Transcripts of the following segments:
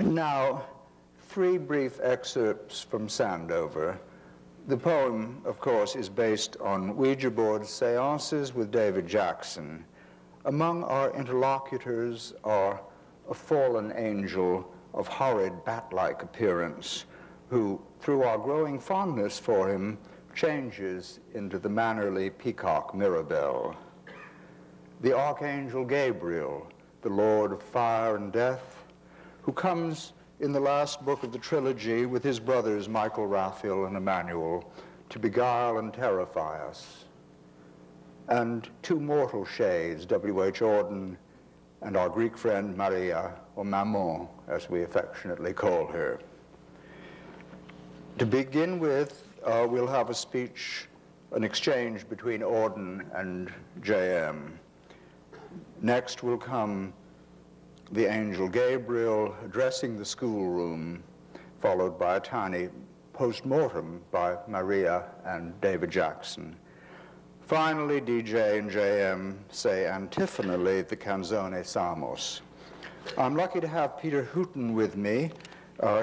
Now, 3 brief excerpts from Sandover. The poem, of course, is based on Ouija board seances with David Jackson. Among our interlocutors are a fallen angel of horrid bat-like appearance, who, through our growing fondness for him, changes into the mannerly peacock Mirabelle. The Archangel Gabriel, the Lord of Fire and Death, who comes in the last book of the trilogy with his brothers Michael, Raphael, and Emmanuel to beguile and terrify us. And 2 mortal shades, W.H. Auden and our Greek friend Maria, or Maman, as we affectionately call her. To begin with, we'll have a speech, an exchange between Auden and J.M. Next will come the angel Gabriel addressing the schoolroom, followed by a tiny post-mortem by Maria and David Jackson. Finally, DJ and JM say antiphonally the canzone Samos. I'm lucky to have Peter Hooten with me.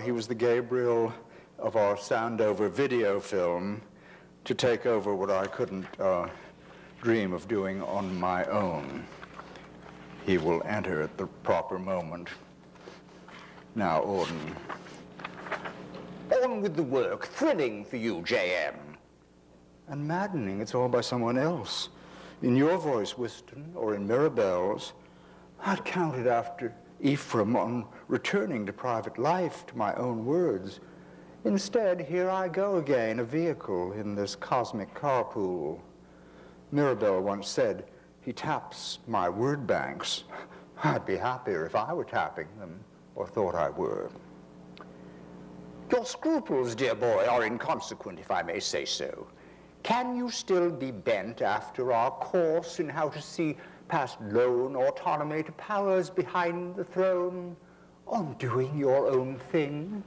He was the Gabriel of our Sandover video film, to take over what I couldn't dream of doing on my own. He will enter at the proper moment. Now, Auden. On with the work. Thrilling for you, J.M. And maddening. It's all by someone else. In your voice, Whiston, or in Mirabelle's, I'd counted after Ephraim on returning to private life, to my own words. Instead, here I go again, a vehicle in this cosmic carpool. Mirabelle once said, he taps my word banks. I'd be happier if I were tapping them, or thought I were. Your scruples, dear boy, are inconsequent, if I may say so. Can you still be bent after our course in how to see past lone autonomy to powers behind the throne, on doing your own thing?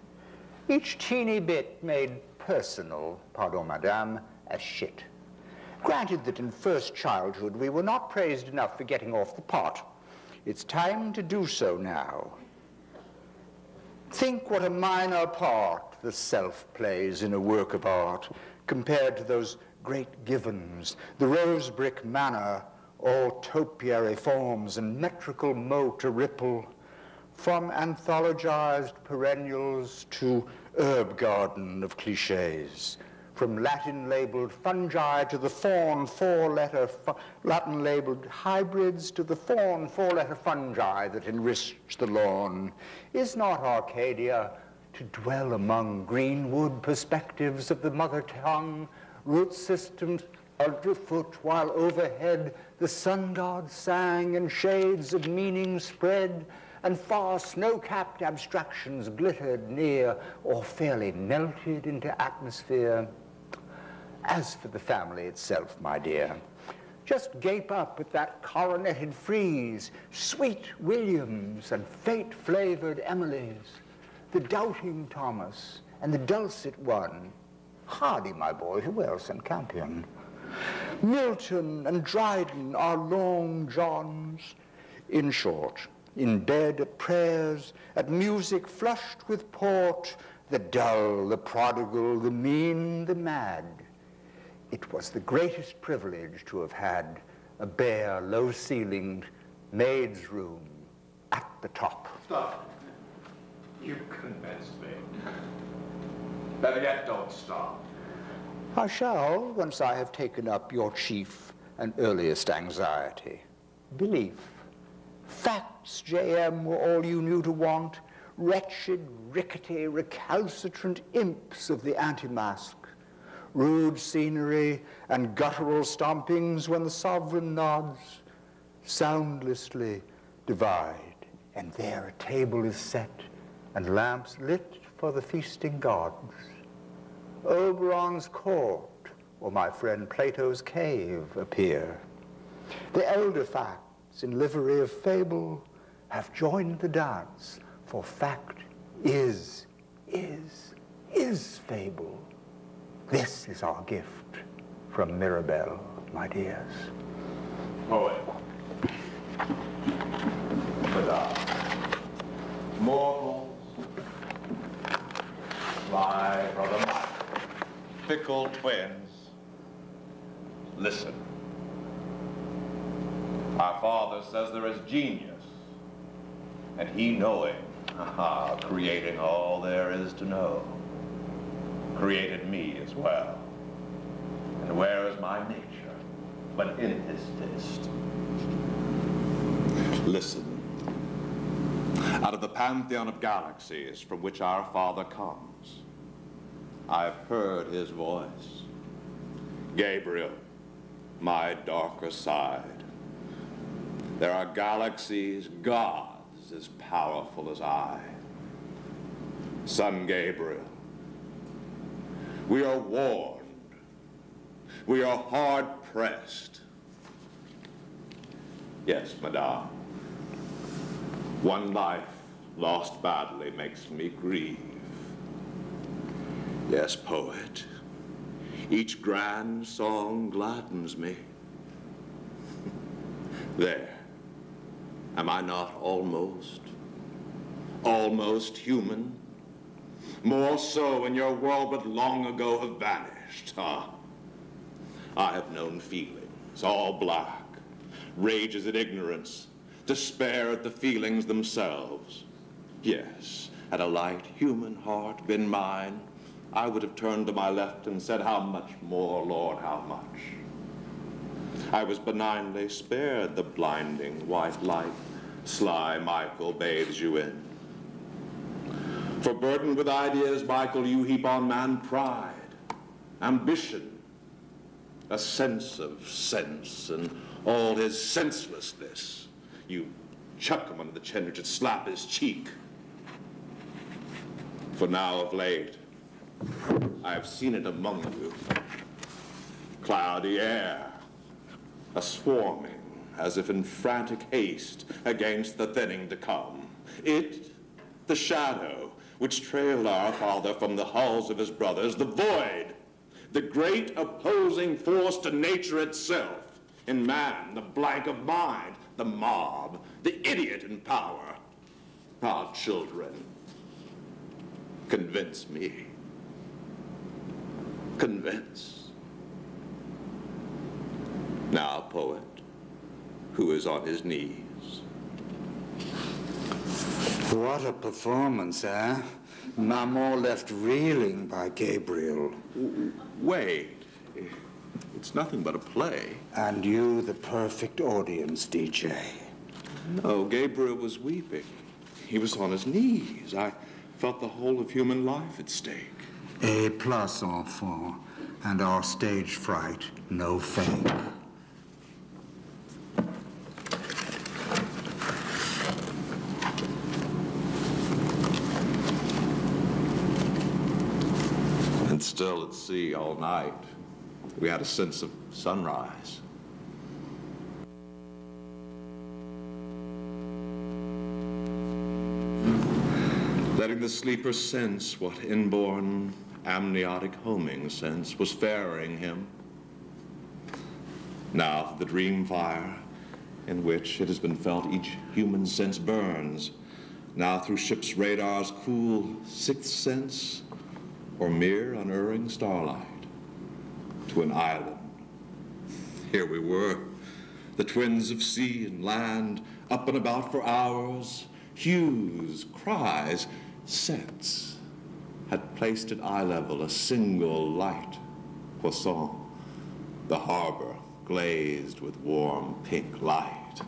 Each teeny bit made personal, pardon madame, as shit. Granted that in first childhood we were not praised enough for getting off the pot. It's time to do so now. Think what a minor part the self plays in a work of art compared to those great givens, the rose brick manner, all topiary forms and metrical mote a ripple, from anthologized perennials to herb garden of cliches, from Latin-labeled fungi to the fawn four-letter Latin-labeled hybrids to the fawn four-letter fungi that enrich the lawn. Is not Arcadia to dwell among greenwood perspectives of the mother tongue, root systems underfoot, while overhead the sun god sang and shades of meaning spread, and far snow-capped abstractions glittered near or fairly melted into atmosphere? As for the family itself, my dear, just gape up at that coroneted frieze, sweet Williams and fate-flavored Emilys, the doubting Thomas and the dulcet one. Hardy, my boy, who else? And Campion. Milton and Dryden are long Johns. In short, in bed at prayers, at music flushed with port, the dull, the prodigal, the mean, the mad. It was the greatest privilege to have had a bare, low-ceilinged maid's room at the top. Stop. You've convinced me. Better yet, don't stop. I shall, once I have taken up your chief and earliest anxiety. Belief. Facts, J.M., were all you knew to want. Wretched, rickety, recalcitrant imps of the anti-mask. Rude scenery and guttural stompings when the sovereign nods, soundlessly divide, and there a table is set and lamps lit for the feasting gods. Oberon's court, or my friend Plato's cave, appear. The elder facts in livery of fable have joined the dance, for fact is fable. This is our gift from Mirabelle, my dears. Poet. Madame. Mortals fickle twins, listen. Our Father says there is genius, and he knowing, creating all there is to know, created me as well. And where is my nature but in his fist? Listen. Out of the pantheon of galaxies from which our Father comes, I've heard his voice. Gabriel, my darker side. There are galaxies, gods as powerful as I. Son Gabriel, we are warned. We are hard-pressed. Yes, madame. One life lost badly makes me grieve. Yes, poet, each grand song gladdens me. There, am I not almost human? More so in your world but long ago have vanished. I have known feelings, all black, rages at ignorance, despair at the feelings themselves. Yes, had a light human heart been mine, I would have turned to my left and said, how much more, Lord, how much? I was benignly spared the blinding white light sly Michael bathes you in. For burdened with ideas, Michael, you heap on man pride, ambition, a sense of sense, and all his senselessness. You chuck him under the chin or just slap his cheek. For now of late, I have seen it among you. Cloudy air, a swarming, as if in frantic haste against the thinning to come. It, the shadow, which trailed our Father from the halls of his brothers, the void, the great opposing force to nature itself, in man, the blank of mind, the mob, the idiot in power. Ah, children, convince me. Convince. Now, poet, who is on his knees. What a performance, eh? Maman left reeling by Gabriel. Wait. It's nothing but a play. And you, the perfect audience, DJ. No, Gabriel was weeping. He was on his knees. I felt the whole of human life at stake. A plus, enfant, and our stage fright, no fake. And still at sea all night, we had a sense of sunrise. Letting the sleeper sense what inborn amniotic homing sense was ferrying him. Now the dream fire in which it has been felt each human sense burns. Now through ship's radar's cool sixth sense or mere unerring starlight to an island. Here we were, the twins of sea and land, up and about for hours, hues, cries, scents, had placed at eye level a single light, Poisson, the harbor glazed with warm pink light.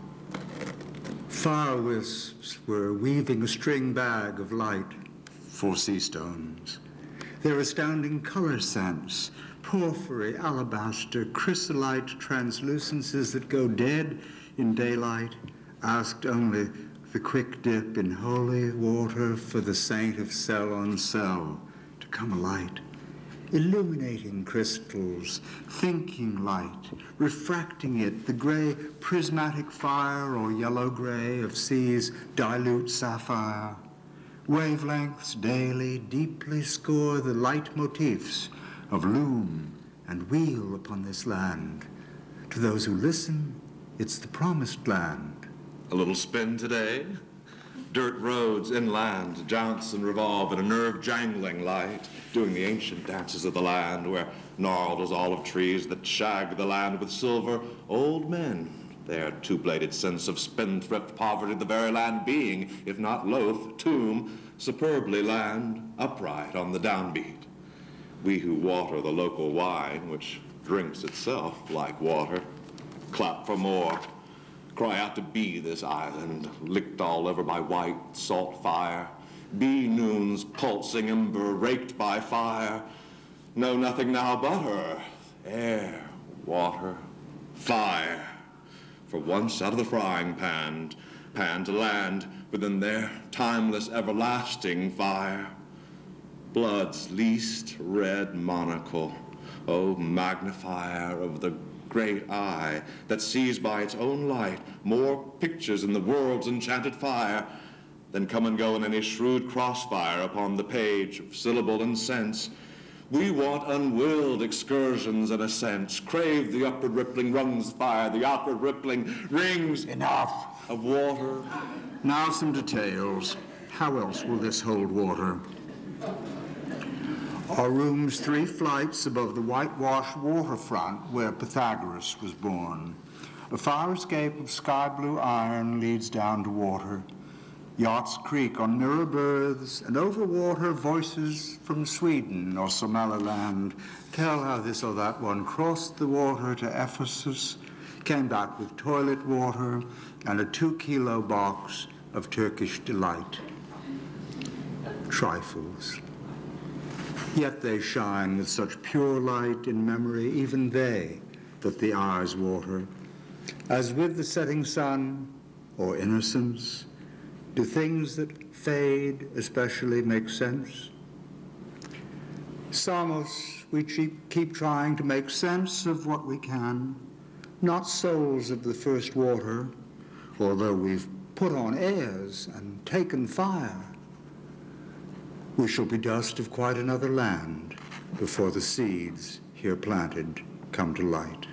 Fire wisps were weaving a string bag of light for sea stones. Their astounding color sense, porphyry, alabaster, chrysolite translucences that go dead in daylight, asked only the quick dip in holy water for the saint of cell on cell to come alight. Illuminating crystals, thinking light, refracting it, the gray prismatic fire or yellow-gray of sea's dilute sapphire. Wavelengths daily deeply score the light motifs of loom and wheel upon this land. To those who listen, it's the promised land. A little spin today, Dirt roads inland jounce and revolve in a nerve-jangling light, doing the ancient dances of the land, where gnarled as olive trees that shag the land with silver, old men, their two-bladed sense of spendthrift poverty, the very land being, if not loath, tomb, superbly land, upright on the downbeat. We who water the local wine, which drinks itself like water, clap for more, cry out to be this island, licked all over by white salt fire, be noon's pulsing ember, raked by fire, know nothing now but earth, air, water, fire. For once out of the frying pan to land within their timeless, everlasting fire. Blood's least red monocle, O magnifier of the great eye that sees by its own light more pictures in the world's enchanted fire than come and go in any shrewd crossfire upon the page of syllable and sense. We want unwilled excursions and ascents, crave the upward rippling rungs of fire, the outward rippling rings Enough of water. Now some details. How else will this hold water? Our room's 3 flights above the whitewashed waterfront where Pythagoras was born. A fire escape of sky-blue iron leads down to water. Yachts creak on mirror berths, and over water voices from Sweden or Somaliland tell how this or that one crossed the water to Ephesus, came back with toilet water and a 2-kilo box of Turkish delight. Trifles. Yet they shine with such pure light in memory, even they, that the eyes water. As with the setting sun, or innocence, do things that fade especially make sense? Samos, we keep trying to make sense of what we can, not souls of the first water, although we've put on airs and taken fire. We shall be dust of quite another land before the seeds here planted come to light.